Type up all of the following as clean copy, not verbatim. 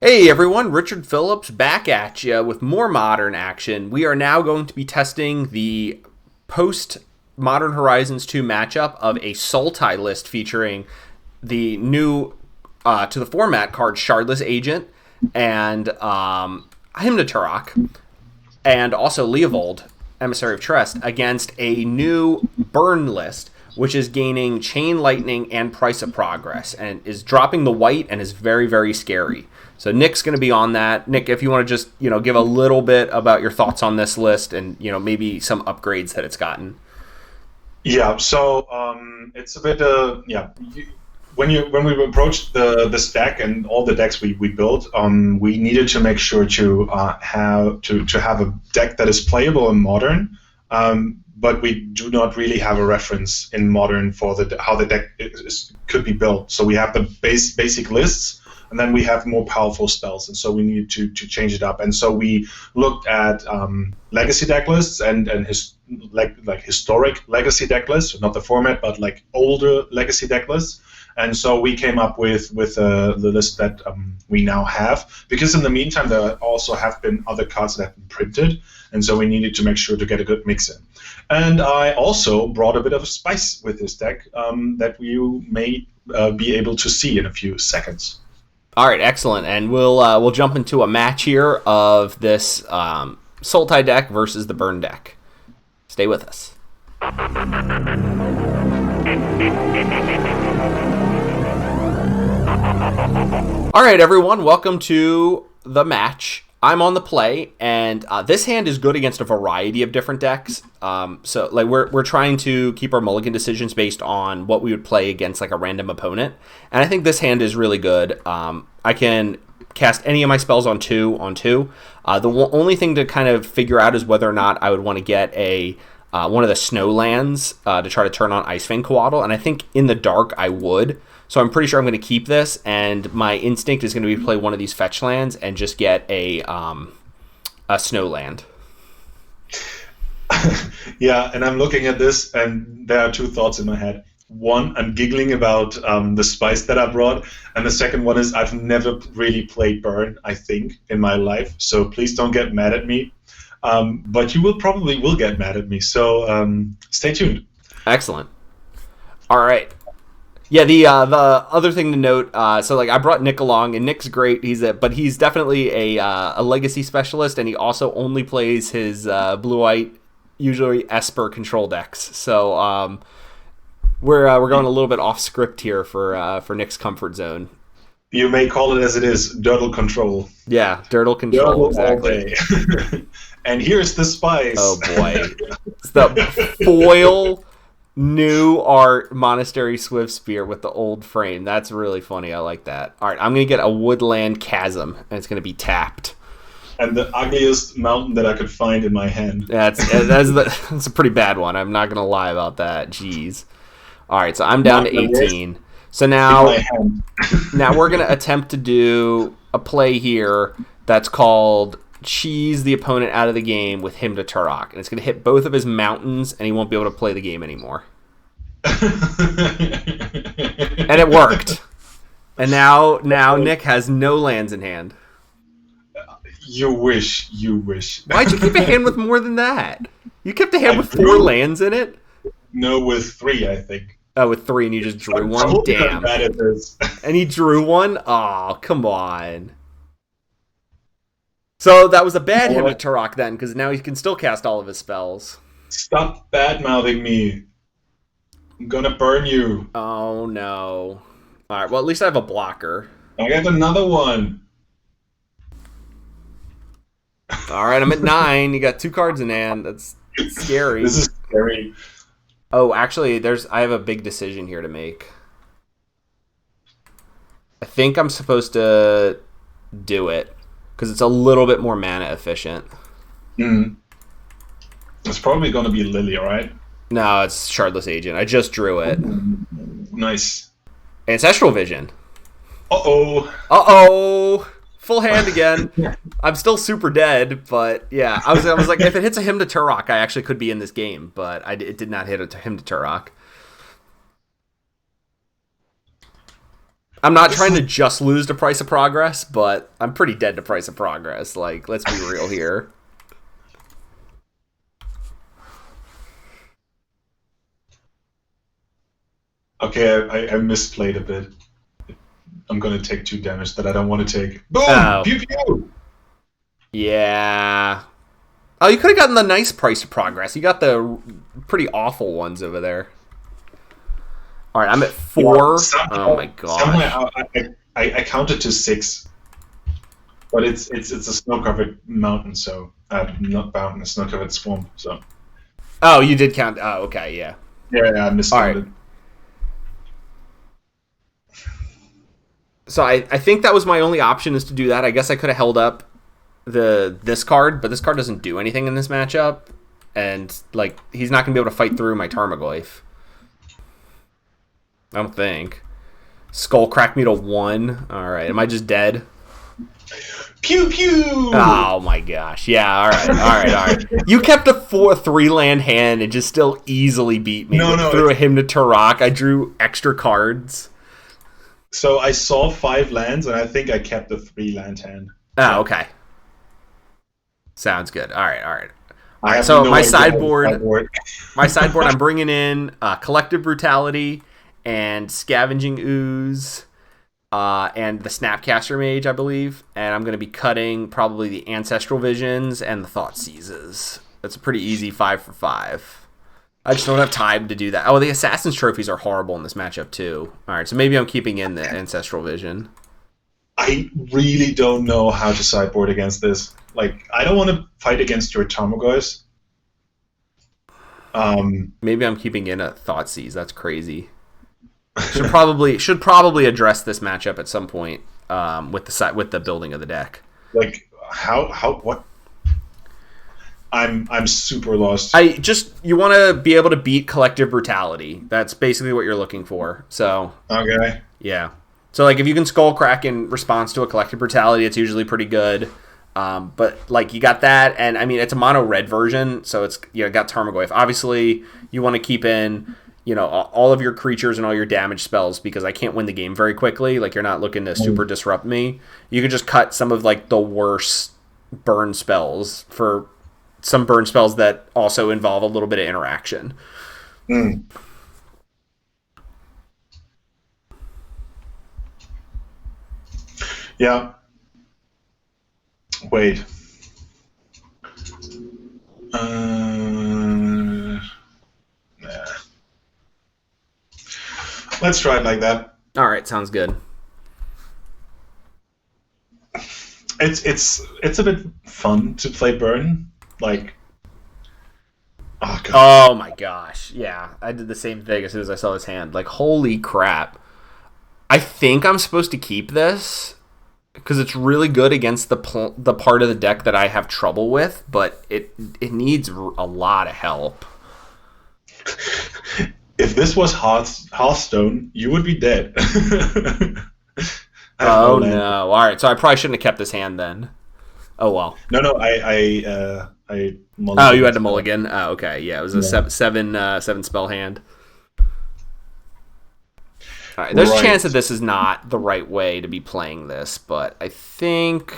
Hey everyone, Richard Phillips back at you with more modern action. We are now going to be testing the post Modern Horizons 2 matchup of a Sultai list featuring the new to the format card Shardless Agent and Hymna Turok, and also Leovold, Emissary of Trest, against a new burn list, which is gaining Chain Lightning and Price of Progress, and is dropping the white and is very, very scary. So Nick's going to be on that. Nick, if you want to just give a little bit about your thoughts on this list and maybe some upgrades that it's gotten. Yeah, so it's a bit when we approached this deck and all the decks we built, we needed to make sure to have a deck that is playable in modern, but we do not really have a reference in modern for how the deck could be built. So we have the basic lists. And then we have more powerful spells, and so we need to change it up. And so we looked at legacy deck lists and historic legacy deck lists, not the format, but like older legacy deck lists. And so we came up with the list that we now have, because in the meantime there also have been other cards that have been printed, and so we needed to make sure to get a good mix in. And I also brought a bit of spice with this deck that you may be able to see in a few seconds. All right, excellent, and we'll jump into a match here of this Sultai deck versus the Burn deck. Stay with us. All right, everyone, welcome to the match. I'm on the play, and this hand is good against a variety of different decks. So like we're trying to keep our mulligan decisions based on what we would play against like a random opponent, and I think this hand is really good. I can cast any of my spells on two. The only thing to kind of figure out is whether or not I would want to get a one of the snow lands to try to turn on Icefang Coatl, and I think in the dark I would. So I'm pretty sure I'm going to keep this, and my instinct is going to be to play one of these fetch lands and just get a snow land. Yeah, and I'm looking at this, and there are two thoughts in my head. One, I'm giggling about the spice that I brought, and the second one is I've never really played Burn, I think, in my life, so please don't get mad at me. But you probably will get mad at me, so stay tuned. Excellent. All right. Yeah, the other thing to note, so like I brought Nick along, and Nick's great. But he's definitely a legacy specialist, and he also only plays his blue-white, usually Esper control decks. So we're going a little bit off script here for Nick's comfort zone. You may call it as it is, Dirtle control. Yeah, Dirtle control, exactly. And here's the spice. Oh boy, it's the foil. New art Monastery Swiftspear with the old frame. That's really funny. I like that. All right, I'm going to get a Woodland Chasm, and it's going to be tapped. And the ugliest mountain that I could find in my hand. That's a pretty bad one. I'm not going to lie about that. Jeez. All right, so I'm down to 18. So now we're going to attempt to do a play here that's called cheese the opponent out of the game with Hymna Turok, and it's going to hit both of his mountains, and he won't be able to play the game anymore. And it worked. And now Nick has no lands in hand. You wish. Why'd you keep a hand with more than that? You kept a hand with 4 lands in it? No, with 3, I think. Oh, with 3, and you just drew one? Damn. And he drew one? Oh, come on. So that was a bad Hymna Turok then, because now he can still cast all of his spells. Stop bad-mouthing me. I'm gonna burn you. Oh, no. Alright, well, at least I have a blocker. I got another one. Alright, I'm at 9. You got 2 cards in hand. That's scary. This is scary. Oh, actually, I have a big decision here to make. I think I'm supposed to do it, because it's a little bit more mana efficient. It's probably going to be Lily, right? No, it's Shardless Agent. I just drew it. Nice. Ancestral Vision. Uh-oh. Full hand again. I'm still super dead, but yeah. I was like, if it hits a Hymna Turok, I actually could be in this game, but it did not hit a Hymna Turok. I'm not trying to just lose to Price of Progress, but I'm pretty dead to Price of Progress. Like, let's be real here. Okay, I misplayed a bit. I'm gonna take 2 damage that I don't want to take. Boom! Oh. Pew pew! Yeah. Oh, you could have gotten the nice Price of Progress. You got the pretty awful ones over there. All right, I'm at 4. Oh my god! I counted to 6, but it's a snow-covered mountain, so not mountain, a snow-covered swamp. So. Oh, you did count. Oh, okay, yeah. Yeah, I miscounted. All right. So I think that was my only option is to do that. I guess I could have held up this card, but this card doesn't do anything in this matchup, and like he's not gonna be able to fight through my Tarmogoyf. I don't think. Skull cracked me to 1. All right, am I just dead? Pew pew! Oh my gosh! Yeah, all right. You kept a 3-land hand and just still easily beat me. Threw a Hymn to Turok. I drew extra cards. So I saw 5 lands, and I think I kept a 3-land hand. Oh, okay. Sounds good. All right. So my sideboard, I'm bringing in Collective Brutality and Scavenging Ooze, and the Snapcaster Mage, I believe, and I'm going to be cutting probably the Ancestral Visions and the Thought Seizes. That's a pretty easy 5 for 5. I just don't have time to do that. Oh, the Assassin's Trophies are horrible in this matchup, too. All right, so maybe I'm keeping in the Ancestral Vision. I really don't know how to sideboard against this. Like, I don't want to fight against your Tarmogoyfs. Maybe I'm keeping in a Thoughtseize. That's crazy. Should probably address this matchup at some point with the building of the deck. Like, what? I'm super lost. You want to be able to beat Collective Brutality. That's basically what you're looking for. So okay, yeah. So like if you can Skullcrack in response to a Collective Brutality, it's usually pretty good. But like you got that, and I mean it's a mono red version, so it's got Tarmogoyf. Obviously, you want to keep in all of your creatures and all your damage spells because I can't win the game very quickly. Like you're not looking to super disrupt me. You can just cut some of like the worst burn spells for some burn spells that also involve a little bit of interaction. Yeah. Wait. Nah. Let's try it like that. All right, sounds good. It's a bit fun to play burn. Like, oh god. Oh my gosh, yeah, I did the same thing as soon as I saw his hand. Like, holy crap! I think I'm supposed to keep this because it's really good against the part of the deck that I have trouble with, but it needs a lot of help. If this was Hearthstone, you would be dead. Oh no! All right, so I probably shouldn't have kept this hand then. Oh well. No, I oh, you had to mulligan. Oh, okay, yeah, it was a seven spell hand. All right, there's a chance that this is not the right way to be playing this, but I think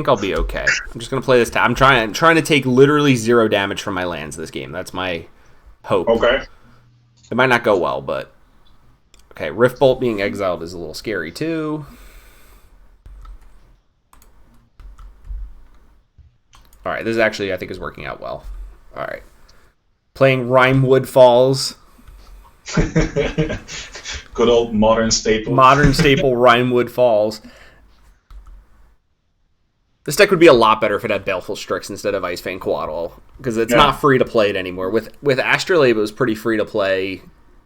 I'll be okay. I'm just gonna play this. I'm trying to take literally 0 damage from my lands this game. That's my hope. Okay. It might not go well, but okay. Riftbolt being exiled is a little scary too. All right, this actually I think is working out well. All right, playing Rimewood Falls. Good old modern staple. Modern staple Rimewood Falls. This deck would be a lot better if it had Baleful Strix instead of Icefang Coatl, because it's not free to play it anymore. With Astrolabe, it was pretty free to play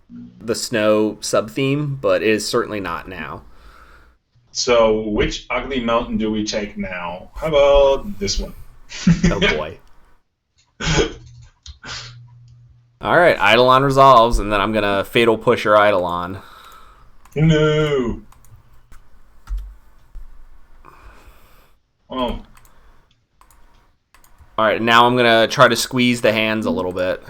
the snow sub-theme, but it is certainly not now. So, which ugly mountain do we take now? How about this one? Oh boy. Alright, Eidolon resolves, and then I'm gonna Fatal Pusher Eidolon. No! Oh. Alright, now I'm gonna try to squeeze the hands a little bit.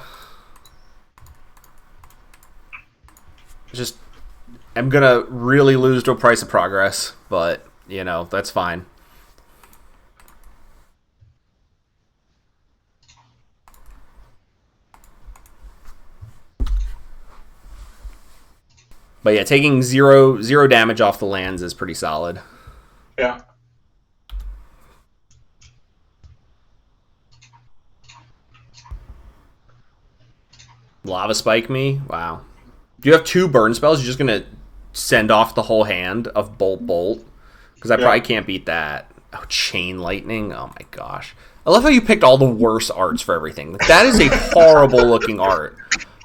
am gonna really lose to a Price of Progress, but you know that's fine. But yeah, taking zero damage off the lands is pretty solid. Yeah. Lava Spike me? Wow. Do you have 2 burn spells? You're just going to send off the whole hand of Bolt Bolt? Because I probably can't beat that. Oh, Chain Lightning? Oh my gosh. I love how you picked all the worst arts for everything. Like, that is a horrible looking art.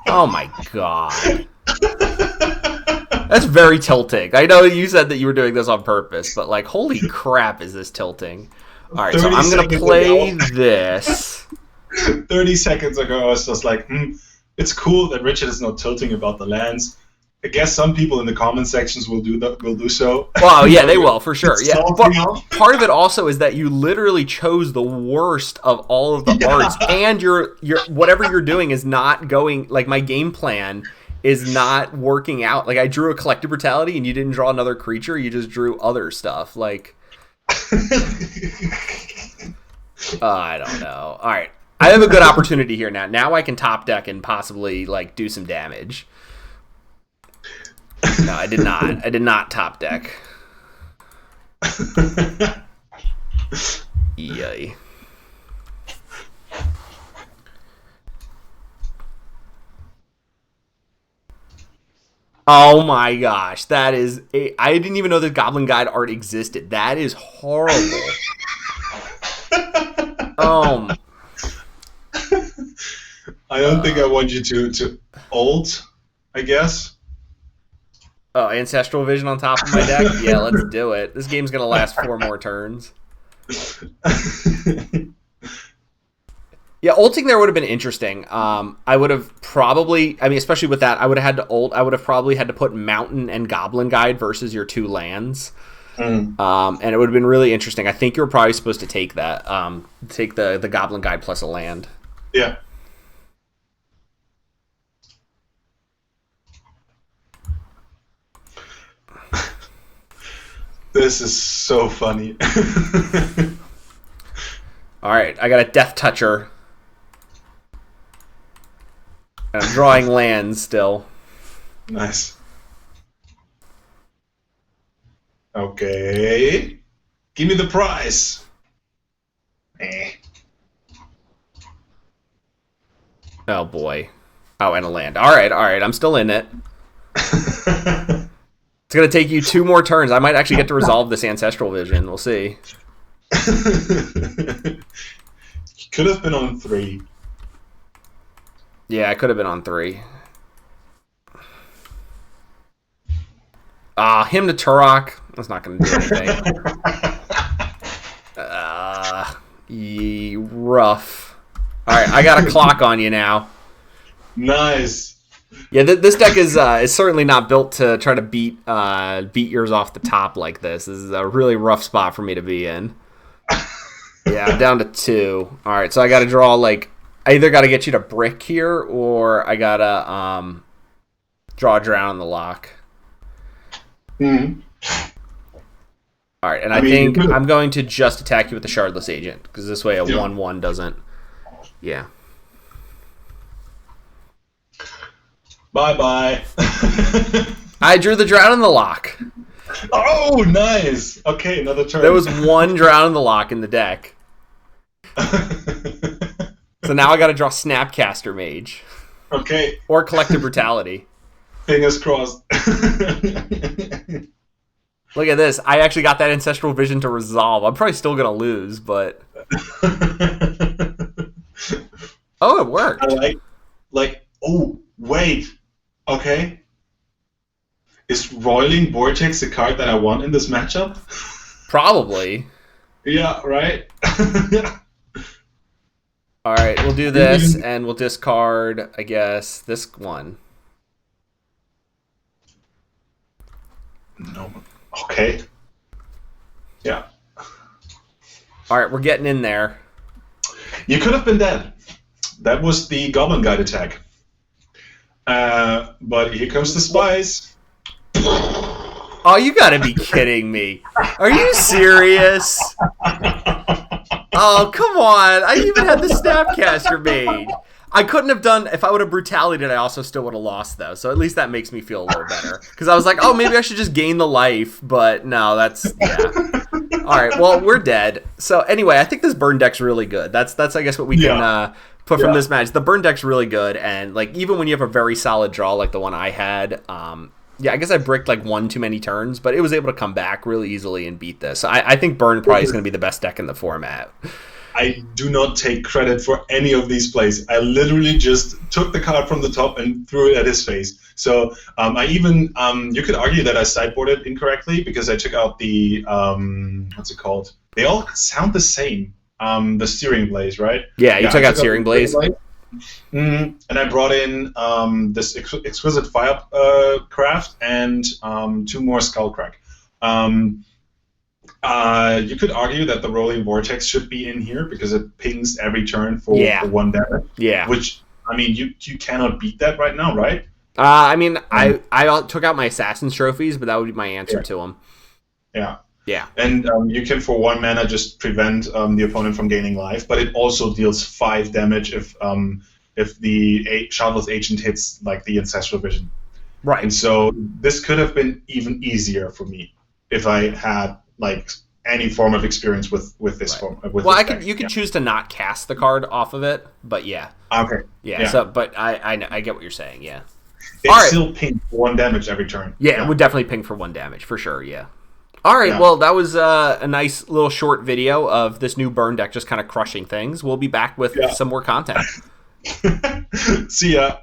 Oh my god. That's very tilting. I know you said that you were doing this on purpose, but like, holy crap, is this tilting? Alright, so I'm going to play this. 30 seconds ago, I was just like, it's cool that Richard is not tilting about the lands. I guess some people in the comment sections will do so. Well, yeah, they will for sure. Yeah, but part of it also is that you literally chose the worst of all of the arts, and your whatever you're doing is not going. Like, my game plan is not working out. Like, I drew a Collective Brutality, and you didn't draw another creature. You just drew other stuff. Like, I don't know. All right, I have a good opportunity here now. Now I can top deck and possibly like do some damage. No, I did not. I did not top deck. Yay. Oh my gosh, that is I didn't even know the Goblin Guide art existed. That is horrible. I don't think I want you to ult, I guess. Oh, Ancestral Vision on top of my deck? Yeah, let's do it. This game's going to last 4 more turns. Yeah, ulting there would have been interesting. I would have probably, I mean, especially with that, I would have had to ult. I would have probably had to put Mountain and Goblin Guide versus your 2 lands. And it would have been really interesting. I think you were probably supposed to take that. Take the Goblin Guide plus a land. Yeah. This is so funny. Alright, I got a Death Toucher. And I'm drawing lands still. Nice. Okay. Give me the prize. Oh boy. Oh, and a land. Alright, I'm still in it. It's going to take you 2 more turns. I might actually get to resolve this Ancestral Vision. We'll see. You could have been on 3. Yeah, I could have been on 3. Hymn to Turok. That's not going to do anything. Rough. Alright, I got a clock on you now. Nice. Yeah, this deck is certainly not built to try to beat yours off the top like this. This is a really rough spot for me to be in. Yeah, I'm down to 2. All right, so I got to draw, like, I either got to get you to brick here, or I got to draw a Drown in the Lock. Mm-hmm. All right, and I think I'm going to just attack you with the Shardless Agent, because this way a 1/1 doesn't... Yeah. Bye-bye. I drew the Drown in the Lock. Oh, nice. Okay, another turn. There was 1 Drown in the Lock in the deck. So now I got to draw Snapcaster Mage. Okay. Or Collective Brutality. Fingers crossed. Look at this. I actually got that Ancestral Vision to resolve. I'm probably still going to lose, but... Oh, it worked. I oh, wait. Okay. Is Roiling Vortex the card that I want in this matchup? Probably. Yeah, right? Alright, we'll do this, and we'll discard, I guess, this one. No. Okay. Yeah. Alright, we're getting in there. You could have been dead. That was the Goblin Guide attack. But here comes the spies. Oh, you gotta be kidding me. Are you serious? Oh, come on. I even had the Snapcaster made. I couldn't have done, if I would have brutalityed it, I also still would have lost, though. So at least that makes me feel a little better. Because I was like, oh, maybe I should just gain the life. But no, that's, yeah. All right, well, we're dead. So anyway, I think this burn deck's really good. That's I guess, what we can put from this match. The burn deck's really good. And like even when you have a very solid draw like the one I had, I guess I bricked like one too many turns, but it was able to come back really easily and beat this. So I think burn probably is going to be the best deck in the format. I do not take credit for any of these plays. I literally just took the card from the top and threw it at his face. So I even, you could argue that I sideboarded incorrectly because I took out the, what's it called? They all sound the same. The Searing Blaze, right? Yeah, you took out Searing Blaze. And I brought in this Exquisite Firecraft and 2 more Skullcrack. You could argue that the Rolling Vortex should be in here because it pings every turn for 1 damage. Yeah. Which, I mean, you cannot beat that right now, right? I mean, I took out my Assassin's Trophies, but that would be my answer to them. Yeah. Yeah. And you can, for 1 mana, just prevent the opponent from gaining life, but it also deals 5 damage if the Shardless Agent hits, like, the Ancestral Vision. Right. And so this could have been even easier for me if I had, like, any form of experience with this form. You could choose to not cast the card off of it, but yeah. Okay. Yeah. So, but I get what you're saying. Yeah. It still ping for 1 damage every turn. Yeah, it would definitely ping for 1 damage for sure. Yeah. All right. Yeah. Well, that was a nice little short video of this new burn deck just kind of crushing things. We'll be back with some more content. See ya.